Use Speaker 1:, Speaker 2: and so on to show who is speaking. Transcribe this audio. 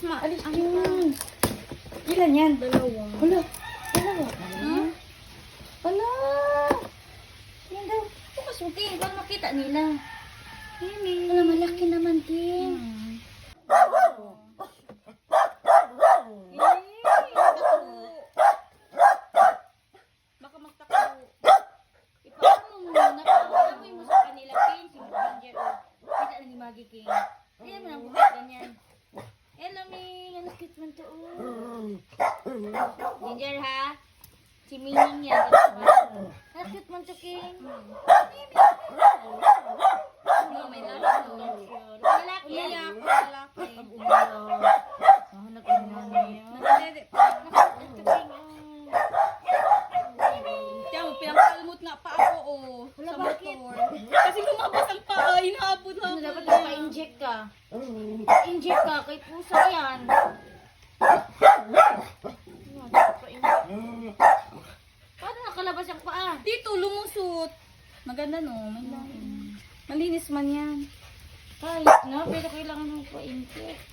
Speaker 1: Alis yun. Ilan yan?
Speaker 2: Dalawa.
Speaker 1: Wala. Dalawa.
Speaker 2: Hmm?
Speaker 1: Wala. Yan daw. Bukas mo, Ting. Para makita nila.
Speaker 2: Ini.
Speaker 1: Wala, malaki naman, Ting.
Speaker 2: Baka magtako.
Speaker 1: Ipako mo muna. Pakamoy mo sa kanila, Ting. Si Ginger. Kita na ni Maggie King. Ayan mo lang buhat ganyan. Hello, Ming. Ano cute man to. Ginger, ha? Si Ming yan. Ano cute man to, King. Oh, may lalaki. Malaki yan.
Speaker 2: Lalaki.
Speaker 1: Hanap yung nanay yan.
Speaker 2: Nagdede pa. Tiyan mo, pinangkalmot nga pa ako, oh.
Speaker 1: Wala,
Speaker 2: Sa
Speaker 1: bakit?
Speaker 2: motor. Kasi lumabas ang paa, hinabot
Speaker 1: Ano,
Speaker 2: ako.
Speaker 1: dapat napa-inject ka. Inject ka, kay pusa yan. Paano nakalabas ang paa?
Speaker 2: Dito, lumusot. Maganda, no? May lalim. Malinis man yan.
Speaker 1: Kahit na, pero kailangan mo pa-inject.